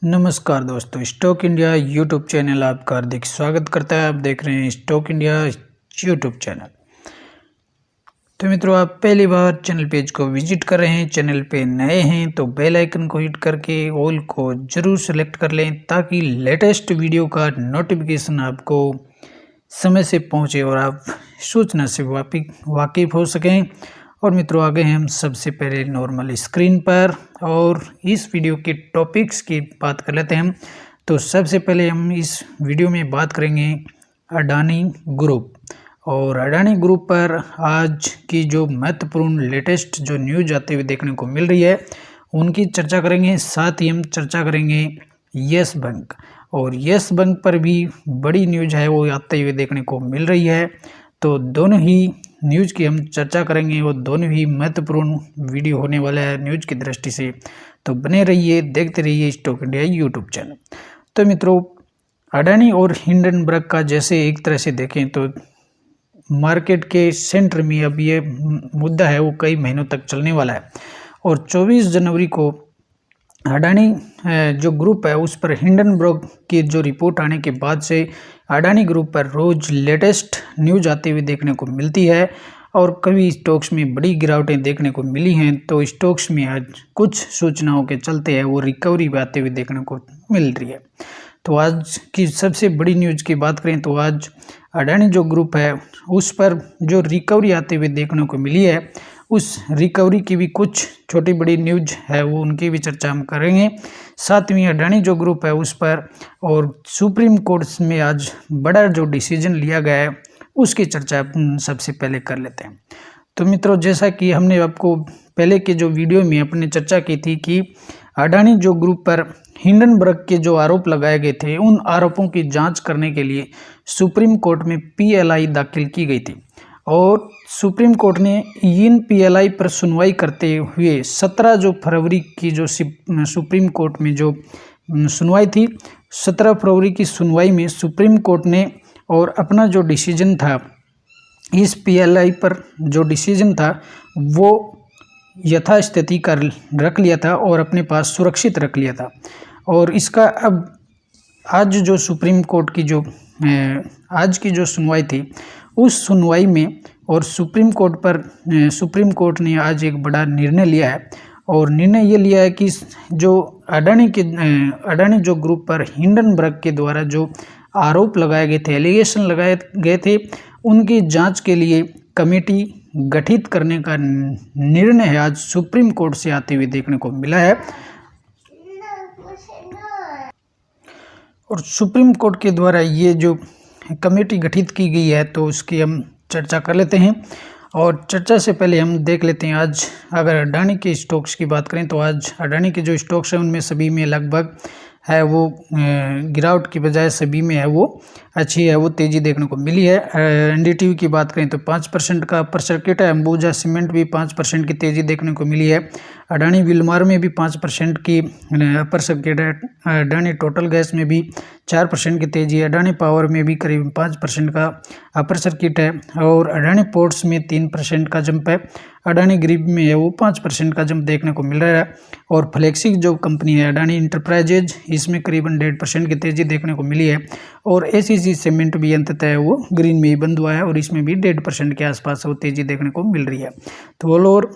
नमस्कार दोस्तों, stock India YouTube channel आपका हार्दिक स्वागत करता है। आप देख रहे हैं स्टॉक इंडिया यूट्यूब चैनल। तो मित्रों, आप पहली बार चैनल पेज को विजिट कर रहे हैं, चैनल पे नए हैं तो बेल आइकन को हिट करके ऑल को जरूर सेलेक्ट कर लें ताकि लेटेस्ट वीडियो का नोटिफिकेशन आपको समय से पहुंचे और आप सूचना से वाकिफ हो सकें। और मित्रों, आगे हैं हम सबसे पहले नॉर्मल स्क्रीन पर और इस वीडियो के टॉपिक्स की बात कर लेते हैं हम। तो सबसे पहले हम इस वीडियो में बात करेंगे अडानी ग्रुप। और अडानी ग्रुप पर आज की जो महत्वपूर्ण लेटेस्ट जो न्यूज आते हुए देखने को मिल रही है उनकी चर्चा करेंगे। साथ ही हम चर्चा करेंगे यस बैंक, और यस बैंक पर भी बड़ी न्यूज है वो आते हुए देखने को मिल रही है। तो दोनों ही न्यूज़ की हम चर्चा करेंगे और दोनों ही महत्वपूर्ण वीडियो होने वाला है न्यूज़ की दृष्टि से। तो बने रहिए, देखते रहिए स्टॉक इंडिया यूट्यूब चैनल। तो मित्रों, अडानी और हिंडनबर्ग का जैसे एक तरह से देखें तो मार्केट के सेंटर में अब ये मुद्दा है वो कई महीनों तक चलने वाला है। और 24 जनवरी को अडानी जो ग्रुप है उस पर हिंडनबर्ग की जो रिपोर्ट आने के बाद से अडानी ग्रुप पर रोज लेटेस्ट न्यूज आते हुए देखने को मिलती है और कभी स्टॉक्स में बड़ी गिरावटें देखने को मिली हैं। तो स्टॉक्स में आज कुछ सूचनाओं के चलते है वो रिकवरी आते हुए देखने को मिल रही है। तो आज की सबसे बड़ी न्यूज की बात करें तो आज अडानी जो ग्रुप है उस पर जो रिकवरी आते हुए देखने को मिली है उस रिकवरी की भी कुछ छोटी बड़ी न्यूज है वो उनकी भी चर्चा हम करेंगे। साथ में अडानी जो ग्रुप है उस पर और सुप्रीम कोर्ट में आज बड़ा जो डिसीजन लिया गया है उसकी चर्चा सबसे पहले कर लेते हैं। तो मित्रों, जैसा कि हमने आपको पहले के जो वीडियो में अपने चर्चा की थी कि अडानी जो ग्रुप पर हिंडनबर्ग के जो आरोप लगाए गए थे उन आरोपों की जांच करने के लिए सुप्रीम कोर्ट में पीएलआई दाखिल की गई थी। और सुप्रीम कोर्ट ने इन पीएलआई पर सुनवाई करते हुए 17 जो फरवरी की जो सुप्रीम कोर्ट में जो सुनवाई थी, 17 फरवरी की सुनवाई में सुप्रीम कोर्ट ने और अपना जो डिसीजन था इस पीएलआई पर जो डिसीजन था वो यथास्थिति का रख लिया था और अपने पास सुरक्षित रख लिया था। और इसका अब आज जो सुप्रीम कोर्ट की जो आज की जो सुनवाई थी उस सुनवाई में और सुप्रीम कोर्ट ने आज एक बड़ा निर्णय लिया है। और निर्णय ये लिया है कि जो अडानी जो ग्रुप पर हिंडनबर्ग के द्वारा जो आरोप लगाए गए थे, एलिगेशन लगाए गए थे, उनकी जांच के लिए कमेटी गठित करने का निर्णय है आज सुप्रीम कोर्ट से आते हुए देखने को मिला है। और सुप्रीम कोर्ट के द्वारा ये जो कमेटी गठित की गई है तो उसकी हम चर्चा कर लेते हैं। और चर्चा से पहले हम देख लेते हैं आज अगर अडानी के स्टॉक्स की बात करें तो आज अडानी के जो स्टॉक्स हैं उनमें सभी में लगभग है वो गिरावट की बजाय सभी में है वो अच्छी है वो तेज़ी देखने को मिली है। एनडीटीवी की बात करें तो 5% का अपर सर्किट है। अंबुजा सीमेंट भी 5% की तेज़ी देखने को मिली है। अडानी विलमार में भी 5% की अपर सर्किट है। अडानी टोटल गैस में भी 4% की तेज़ी है। अडानी पावर में भी करीब 5% का अपर सर्किट है। और अडानी पोर्ट्स में 3% का जंप है। अडानी ग्रिड में है वो 5% का जंप देखने को मिल रहा है। और फ्लेक्सी जो कंपनी है अडानी इंटरप्राइजेज, इसमें करीबन 1.5% की तेज़ी देखने को मिली है। और एसीसी सीमेंट भी अंततः वो ग्रीन में ही बंद हुआ है और इसमें भी 1.5% के आसपास वो तेज़ी देखने को मिल रही है। तो ऑल ओवर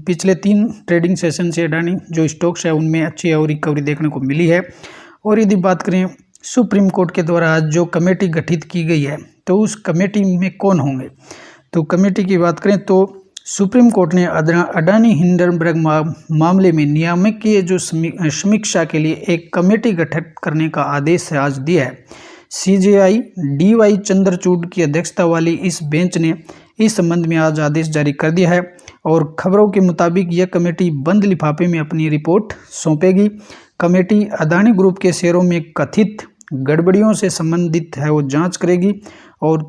पिछले 3 ट्रेडिंग सेशन से अडानी जो स्टॉक्स है उनमें अच्छी और रिकवरी देखने को मिली है। और यदि बात करें सुप्रीम कोर्ट के द्वारा आज जो कमेटी गठित की गई है तो उस कमेटी में कौन होंगे, तो कमेटी की बात करें तो सुप्रीम कोर्ट ने अडानी हिंडनबर्ग मामले में नियामकीय जो समीक्षा के लिए एक कमेटी गठित करने का आदेश आज दिया है। सीजेआई डीवाई चंद्रचूड़ की अध्यक्षता वाली इस बेंच ने इस संबंध में आज आदेश जारी कर दिया है। और खबरों के मुताबिक यह कमेटी बंद लिफाफे में अपनी रिपोर्ट सौंपेगी। कमेटी अडानी ग्रुप के शेयरों में कथित गड़बड़ियों से संबंधित है वो जांच करेगी। और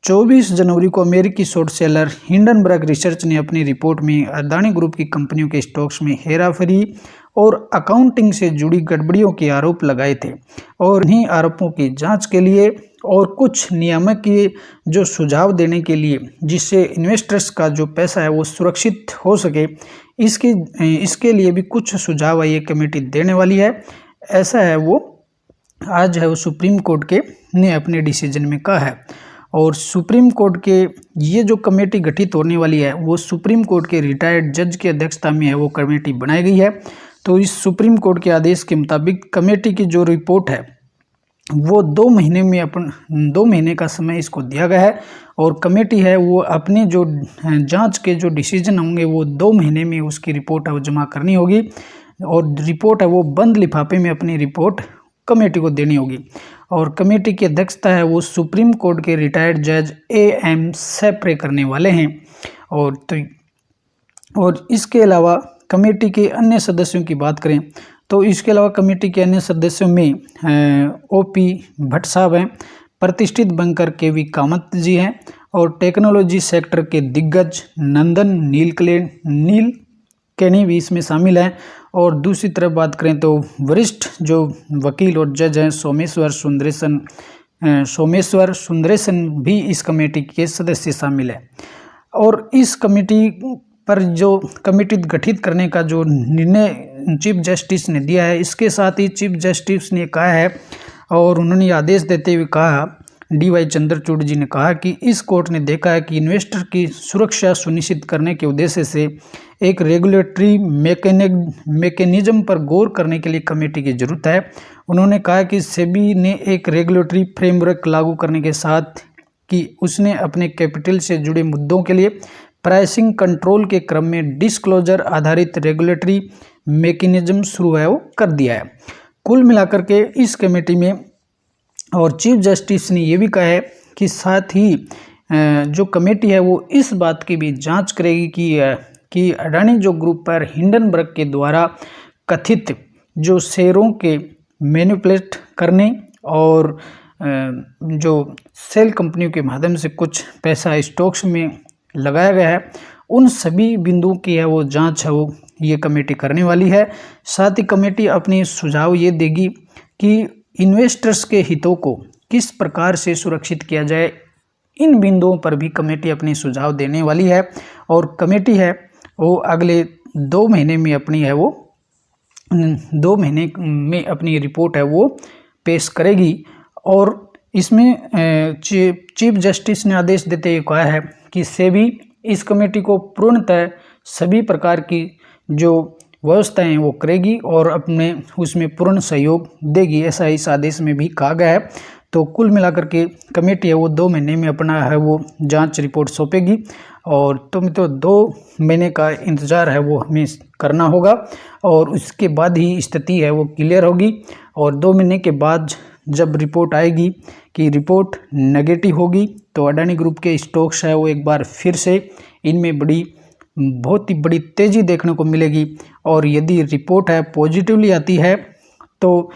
24 जनवरी को अमेरिकी शॉर्ट सेलर हिंडनबर्ग रिसर्च ने अपनी रिपोर्ट में अडानी ग्रुप की कंपनियों के स्टॉक्स में हेराफेरी और अकाउंटिंग से जुड़ी गड़बड़ियों के आरोप लगाए थे। और इन्हीं आरोपों की जांच के लिए और कुछ नियामकीय जो सुझाव देने के लिए जिससे इन्वेस्टर्स का जो पैसा है वो सुरक्षित हो सके, इसके लिए भी कुछ सुझाव ये कमेटी देने वाली है। ऐसा है वो आज है वो सुप्रीम कोर्ट के ने अपने डिसीजन में कहा है। और सुप्रीम कोर्ट के ये जो कमेटी गठित होने वाली है वो सुप्रीम कोर्ट के रिटायर्ड जज की अध्यक्षता में है वो कमेटी बनाई गई है। तो इस सुप्रीम कोर्ट के आदेश के मुताबिक कमेटी की जो रिपोर्ट है वो 2 महीने में 2 महीने का समय इसको दिया गया है। और कमेटी है वो अपने जो जांच के जो डिसीजन होंगे वो 2 महीने में उसकी रिपोर्ट है वो जमा करनी होगी। और रिपोर्ट है वो बंद लिफाफे में अपनी रिपोर्ट कमेटी को देनी होगी। और कमेटी की अध्यक्षता है वो सुप्रीम कोर्ट के रिटायर्ड जज AM सैप्रे करने वाले हैं। और इसके अलावा कमेटी के अन्य सदस्यों की बात करें तो इसके अलावा कमेटी के अन्य सदस्यों में OP भट्ट साहब हैं, प्रतिष्ठित बैंकर KV कामत जी हैं और टेक्नोलॉजी सेक्टर के दिग्गज नंदन नीलकेनी भी इसमें शामिल हैं। और दूसरी तरफ बात करें तो वरिष्ठ जो वकील और जज हैं सोमेश्वर सुंदरेशन भी इस कमेटी के सदस्य शामिल हैं। और इस कमेटी पर जो कमेटी गठित करने का जो निर्णय चीफ जस्टिस ने दिया है, इसके साथ ही चीफ जस्टिस ने कहा है और उन्होंने आदेश देते हुए कहा, DY चंद्रचूड़ जी ने कहा कि इस कोर्ट ने देखा है कि इन्वेस्टर की सुरक्षा सुनिश्चित करने के उद्देश्य से एक रेगुलेटरी मैकेनिज्म पर गौर करने के लिए कमेटी की जरूरत है। उन्होंने कहा कि सेबी ने एक रेगुलेटरी फ्रेमवर्क लागू करने के साथ कि उसने अपने कैपिटल से जुड़े मुद्दों के लिए प्राइसिंग कंट्रोल के क्रम में डिस्क्लोजर आधारित रेगुलेटरी मैकेनिज्म शुरू है वो कर दिया है। कुल मिलाकर के इस कमेटी में और चीफ जस्टिस ने ये भी कहा है कि साथ ही जो कमेटी है वो इस बात की भी जांच करेगी कि अडानी जो ग्रुप पर हिंडनबर्ग के द्वारा कथित जो शेयरों के मैनिपुलेट करने और जो सेल कंपनियों के माध्यम से कुछ पैसा स्टॉक्स में लगाया गया है, उन सभी बिंदुओं की है वो जांच है वो ये कमेटी करने वाली है। साथ ही कमेटी अपनी सुझाव ये देगी कि इन्वेस्टर्स के हितों को किस प्रकार से सुरक्षित किया जाए, इन बिंदुओं पर भी कमेटी अपनी सुझाव देने वाली है। और कमेटी है वो अगले 2 महीने में अपनी है वो 2 महीने में अपनी रिपोर्ट है वो पेश करेगी। और इसमें चीफ जस्टिस ने आदेश देते हुए कहा है कि सेबी इस कमेटी को पूर्णतः सभी प्रकार की जो व्यवस्थाएं वो करेगी और अपने उसमें पूर्ण सहयोग देगी, ऐसा इस आदेश में भी कहा गया है। तो कुल मिलाकर के कमेटी है वो 2 महीने में अपना है वो जांच रिपोर्ट सौंपेगी। और तो 2 महीने का इंतज़ार है वो हमें करना होगा और उसके बाद ही स्थिति है वो क्लियर होगी। और 2 महीने के बाद जब रिपोर्ट आएगी कि रिपोर्ट नेगेटिव होगी तो अडानी ग्रुप के स्टॉक्स है वो एक बार फिर से इनमें बहुत ही बड़ी तेज़ी देखने को मिलेगी। और यदि रिपोर्ट है पॉजिटिवली आती है तो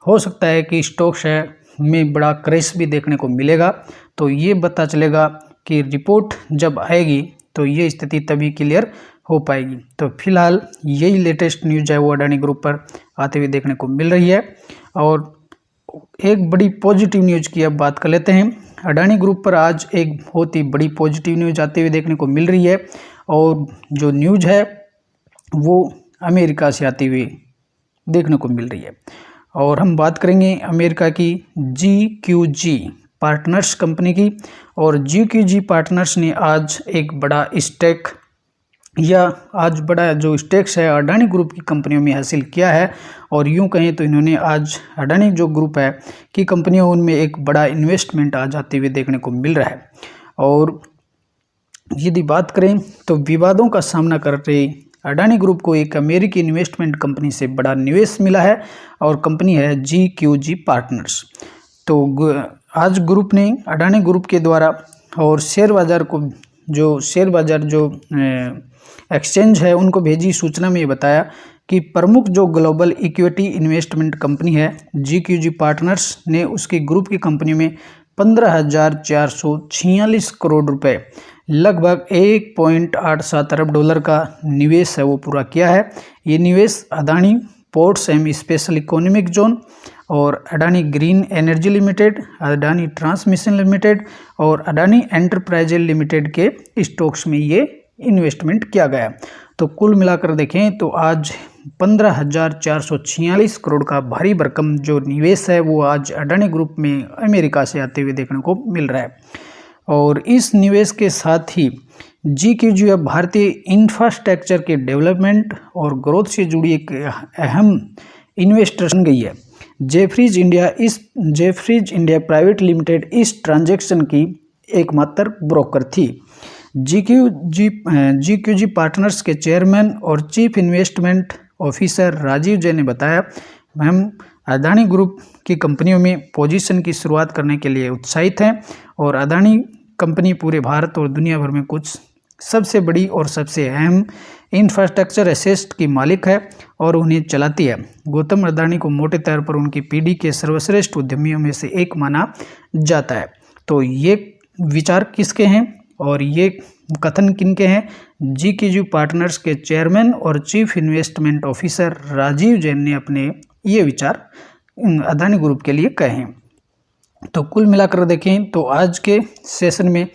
हो सकता है कि स्टॉक्स है में बड़ा क्रैश भी देखने को मिलेगा। तो ये पता चलेगा कि रिपोर्ट जब आएगी तो ये स्थिति तभी क्लियर हो पाएगी। तो फिलहाल यही लेटेस्ट न्यूज़ है वो अडानी ग्रुप पर आते हुए देखने को मिल रही है। और एक बड़ी पॉजिटिव न्यूज़ की अब बात कर लेते हैं। अडानी ग्रुप पर आज एक बहुत ही बड़ी पॉजिटिव न्यूज़ आते हुए देखने को मिल रही है और जो न्यूज़ है वो अमेरिका से आती हुई देखने को मिल रही है। और हम बात करेंगे अमेरिका की GQG पार्टनर्स कंपनी की। और GQG पार्टनर्स ने आज एक बड़ा स्टेक आज बड़ा जो स्टेक्स है अडानी ग्रुप की कंपनियों में हासिल किया है। और यूं कहें तो इन्होंने आज अडानी जो ग्रुप है की कंपनियों उनमें एक बड़ा इन्वेस्टमेंट आ जाते हुए देखने को मिल रहा है। और यदि बात करें तो विवादों का सामना कर रही अडानी ग्रुप को एक अमेरिकी इन्वेस्टमेंट कंपनी से बड़ा निवेश मिला है और कंपनी है GQG पार्टनर्स। तो आज ग्रुप ने अडानी ग्रुप के द्वारा और शेयर बाजार जो एक्सचेंज है उनको भेजी सूचना में बताया कि प्रमुख जो ग्लोबल इक्विटी इन्वेस्टमेंट कंपनी है GQG पार्टनर्स ने उसकी ग्रुप की कंपनी में 15,446 करोड़ रुपए लगभग 1.87 अरब डॉलर का निवेश है वो पूरा किया है। ये निवेश Adani ports and special economic zone और Adani green energy limited, Adani transmission limited और अडानी एंटरप्राइजेज लिमिटेड के स्टॉक्स में ये इन्वेस्टमेंट किया गया। तो कुल मिलाकर देखें तो आज 15,446 करोड़ का भारी भरकम जो निवेश है वो आज अडानी ग्रुप में अमेरिका से आते हुए देखने को मिल रहा है। और इस निवेश के साथ ही GQG अब भारतीय इंफ्रास्ट्रक्चर के डेवलपमेंट और ग्रोथ से जुड़ी एक अहम इन्वेस्टर बन गई है। जेफरीज इंडिया प्राइवेट लिमिटेड इस ट्रांजैक्शन की एकमात्र ब्रोकर थी। GQG पार्टनर्स के चेयरमैन और chief investment officer Rajiv Jain ने बताया, हम अडानी ग्रुप की कंपनियों में पोजीशन की शुरुआत करने के लिए उत्साहित हैं और अडानी कंपनी पूरे भारत और दुनिया भर में कुछ सबसे बड़ी और सबसे अहम इंफ्रास्ट्रक्चर एसेट की मालिक है और उन्हें चलाती है। गौतम अडानी को मोटे तौर पर उनकी पीढ़ी के सर्वश्रेष्ठ उद्यमियों में से एक माना जाता है। तो ये विचार किसके हैं और ये कथन किनके हैं? GQG पार्टनर्स के चेयरमैन और chief investment officer Rajiv Jain ने अपने ये विचार अडानी ग्रुप के लिए कहे हैं। तो कुल मिलाकर देखें तो आज के सेशन में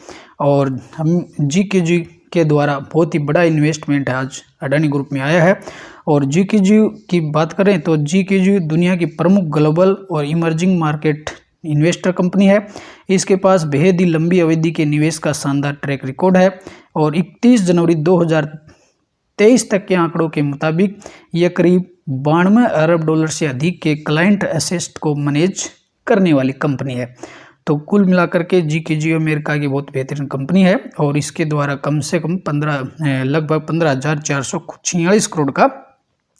और हम GQG के द्वारा बहुत ही बड़ा इन्वेस्टमेंट आज अडानी ग्रुप में आया है। और GQG की बात करें तो GQG दुनिया की प्रमुख ग्लोबल और इमर्जिंग मार्केट इन्वेस्टर कंपनी है। इसके पास बेहद ही लंबी अवधि के निवेश का शानदार ट्रैक रिकॉर्ड है और 31 जनवरी 2023 तक के आंकड़ों के मुताबिक यह करीब 92 अरब डॉलर से अधिक के क्लाइंट एसेट को मैनेज करने वाली कंपनी है। तो कुल मिलाकर के GQG अमेरिका की बहुत बेहतरीन कंपनी है और इसके द्वारा कम से कम लगभग 15,446 करोड़ का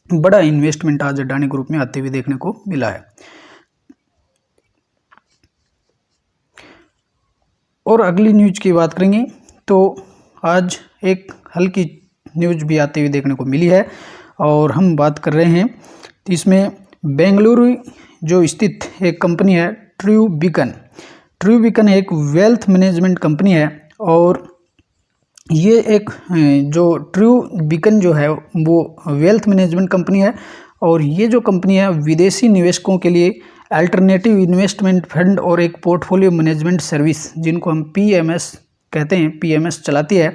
बड़ा इन्वेस्टमेंट आज अडानी ग्रुप में आते हुए देखने को मिला है। और अगली न्यूज की बात करेंगे तो आज एक हल्की न्यूज भी आते हुए देखने को मिली है और हम बात कर रहे हैं तो इसमें बेंगलुरु जो स्थित एक कंपनी है ट्रू बीकन एक वेल्थ मैनेजमेंट कंपनी है और ये एक जो ट्रू बीकन जो है वो वेल्थ मैनेजमेंट कंपनी है और ये जो कंपनी है विदेशी निवेशकों के लिए अल्टरनेटिव इन्वेस्टमेंट फंड और एक पोर्टफोलियो मैनेजमेंट सर्विस जिनको हम PMS कहते हैं, PMS चलाती है।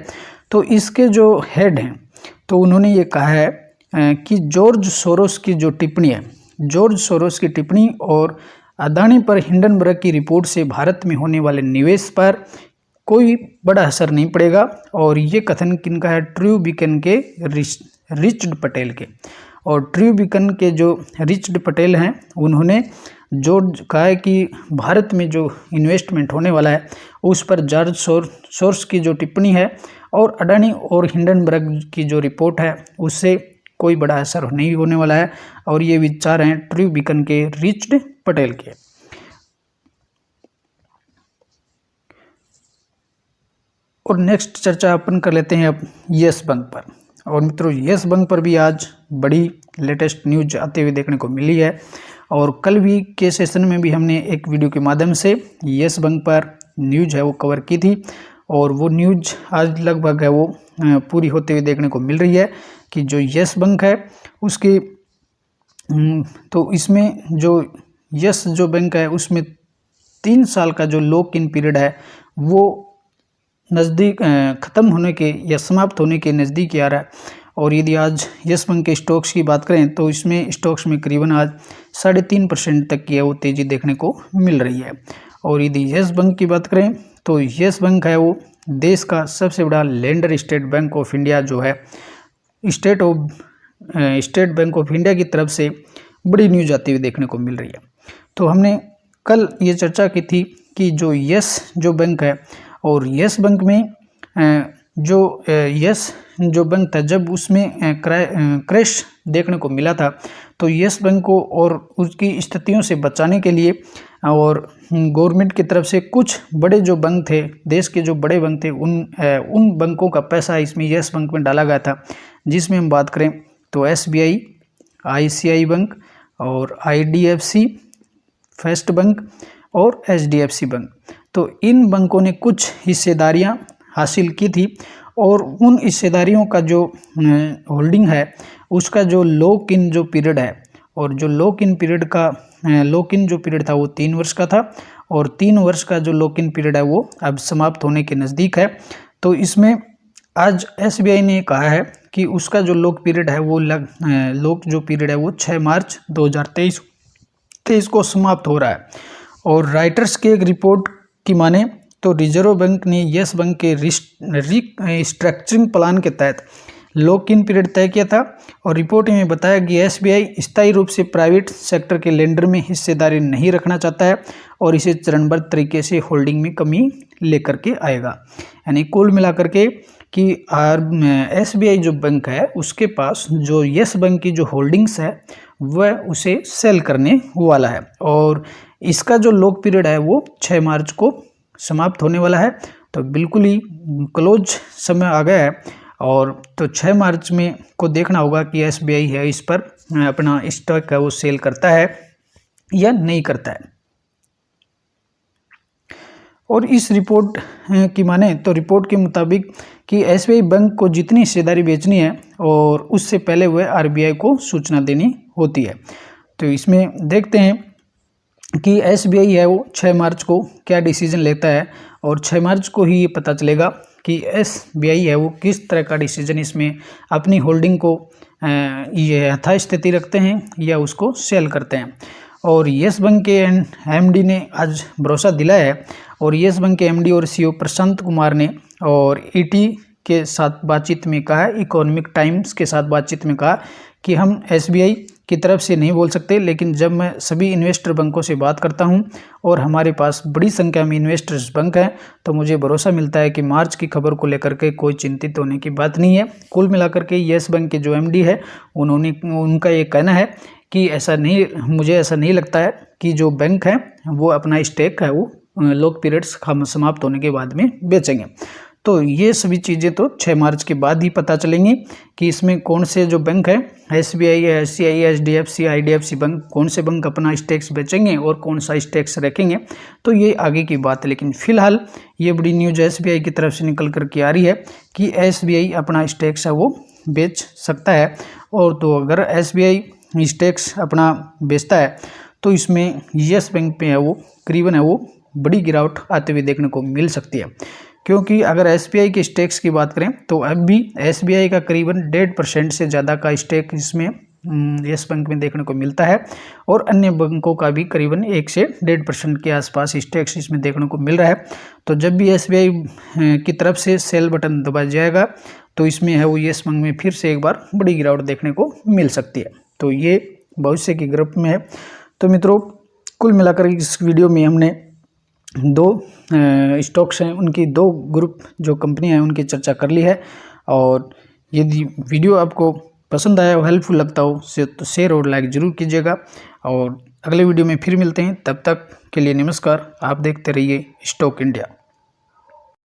तो इसके जो हेड हैं तो उन्होंने ये कहा है कि जॉर्ज सोरोस की टिप्पणी और अडानी पर हिंडनबर्ग की रिपोर्ट से भारत में होने वाले निवेश पर कोई बड़ा असर नहीं पड़ेगा। और ये कथन किनका है? ट्रू बीकन के रिचर्ड पटेल के। और ट्रू बीकन के जो रिचर्ड पटेल हैं उन्होंने जो कहा है कि भारत में जो इन्वेस्टमेंट होने वाला है उस पर जॉर्ज सोरोस की जो टिप्पणी है और अडानी और हिंडनबर्ग की जो रिपोर्ट है उससे कोई बड़ा असर नहीं होने वाला है। और ये विचार हैं ट्रू बीकन के रिचर्ड पटेल के। और नेक्स्ट चर्चा अपन कर लेते हैं अब यस बैंक पर। और मित्रों यस बैंक पर भी आज बड़ी लेटेस्ट न्यूज आते हुए देखने को मिली है और कल भी के सेशन में भी हमने एक वीडियो के माध्यम से यस बैंक पर न्यूज है वो कवर की थी और वो न्यूज आज लगभग है वो पूरी होते हुए देखने को मिल रही है कि जो यस बैंक है उसके तो इसमें जो यस जो बैंक है उसमें 3 साल का जो लॉक इन पीरियड है वो नज़दीक ख़त्म होने के या समाप्त होने के नज़दीक आ रहा है। और यदि आज यस बैंक के स्टॉक्स की बात करें तो इसमें स्टॉक्स में करीबन आज 3.5% तक की है वो तेज़ी देखने को मिल रही है। और यदि यस बैंक की बात करें तो यस बैंक है वो देश का सबसे बड़ा lender state bank of India जो है स्टेट बैंक ऑफ इंडिया की तरफ से बड़ी न्यूज आती हुई देखने को मिल रही है। तो हमने कल ये चर्चा की थी कि जो यस जो बैंक है और यस बैंक में जो बैंक था जब उसमें क्रैश देखने को मिला था तो यस बैंक को और उसकी स्थितियों से बचाने के लिए और गवर्नमेंट की तरफ से कुछ बड़े जो बैंक थे देश के जो बड़े बैंक थे उन बैंकों का पैसा इसमें यस बैंक में डाला गया था, जिसमें हम बात करें तो SBI, ICICI बैंक और IDFC फर्स्ट बैंक और HDFC बैंक। तो इन बैंकों ने कुछ हिस्सेदारियां हासिल की थी और उन हिस्सेदारियों का जो होल्डिंग है उसका जो लॉक इन जो पीरियड है और जो लॉक इन जो पीरियड था वो 3 वर्ष का था और 3 वर्ष का जो लॉक इन पीरियड है वो अब समाप्त होने के नज़दीक है। तो इसमें आज SBI ने कहा है कि उसका जो लॉक पीरियड है वो लॉक जो पीरियड है वो 6 मार्च 2023 को समाप्त हो रहा है। और राइटर्स की एक रिपोर्ट की माने तो रिजर्व बैंक ने यस बैंक के रिस्ट्रक्चरिंग प्लान के तहत लॉक इन पीरियड तय किया था। और रिपोर्ट में बताया कि एसबीआई स्थायी रूप से प्राइवेट सेक्टर के लेंडर में हिस्सेदारी नहीं रखना चाहता है और इसे चरणबद्ध तरीके से होल्डिंग में कमी लेकर के आएगा। यानी कुल मिलाकर के कि एसबीआई जो बैंक है उसके पास जो यस बैंक की जो होल्डिंग्स है वह उसे सेल करने वाला है। और इसका जो लॉक पीरियड है वो 6 मार्च को समाप्त होने वाला है। तो बिल्कुल ही क्लोज समय आ गया है। और तो 6 मार्च में को देखना होगा कि एसबीआई है इस पर अपना स्टॉक है वो सेल करता है या नहीं करता है। और इस रिपोर्ट की माने तो रिपोर्ट के मुताबिक कि एसबीआई बैंक को जितनी हिस्सेदारी बेचनी है और उससे पहले वह आरबीआई को सूचना देनी होती है। तो इसमें देखते हैं कि एसबीआई है वो 6 मार्च को क्या डिसीजन लेता है। और 6 मार्च को ही ये पता चलेगा कि एसबीआई है वो किस तरह का डिसीजन इसमें अपनी होल्डिंग को ये यथास्थिति रखते हैं या उसको सेल करते हैं। और यस बैंक के एमडी ने आज भरोसा दिलाया है। और यस बैंक के एमडी और सीईओ प्रशांत कुमार ने और ईटी के साथ बातचीत में कहा, इकोनॉमिक टाइम्स के साथ बातचीत में कहा कि हम एसबीआई की तरफ से नहीं बोल सकते, लेकिन जब मैं सभी इन्वेस्टर बैंकों से बात करता हूं और हमारे पास बड़ी संख्या में इन्वेस्टर्स बैंक हैं तो मुझे भरोसा मिलता है कि मार्च की खबर को लेकर के कोई चिंतित होने की बात नहीं है। कुल मिलाकर के यस बैंक के जो एमडी है उनका ये कहना है कि मुझे ऐसा नहीं लगता है कि जो बैंक है वो अपना स्टेक है वो लॉक पीरियड्स समाप्त होने के बाद में बेचेंगे। तो ये सभी चीज़ें तो 6 मार्च के बाद ही पता चलेंगी कि इसमें कौन से जो बैंक है SBI, SCI, HDFC, IDFC bank, कौन से बैंक अपना स्टेक्स बेचेंगे और कौन सा स्टेक्स रखेंगे। तो ये आगे की बात है। लेकिन फिलहाल ये बड़ी न्यूज एसबीआई की तरफ से निकल कर के आ रही है कि एसबीआई अपना स्टेक्स है वो बेच सकता है। और तो अगर एसबीआई स्टेक्स अपना बेचता है तो इसमें यस बैंक पे है वो करीबन है वो बड़ी गिरावट आते हुए देखने को मिल सकती है। क्योंकि अगर एसबीआई के स्टेक्स की बात करें तो अब भी एसबीआई का करीबन 1.5% से ज़्यादा का स्टेक इसमें यस बैंक में देखने को मिलता है। और अन्य बैंकों का भी करीबन 1 से 1.5% के आसपास स्टेक्स इसमें देखने को मिल रहा है। तो जब भी एसबीआई की तरफ से सेल बटन दबाया जाएगा तो इसमें है वो यस बैंक में फिर से एक बार बड़ी गिरावट देखने को मिल सकती है। तो ये भविष्य की ग्रुप में है। तो मित्रों, कुल मिलाकर इस वीडियो में हमने 2 स्टॉक्स हैं उनकी 2 ग्रुप जो कंपनियां हैं उनकी चर्चा कर ली है। और यदि वीडियो आपको पसंद आया हो, हेल्पफुल लगता हो तो शेयर और लाइक ज़रूर कीजिएगा। और अगले वीडियो में फिर मिलते हैं, तब तक के लिए नमस्कार। आप देखते रहिए स्टॉक इंडिया।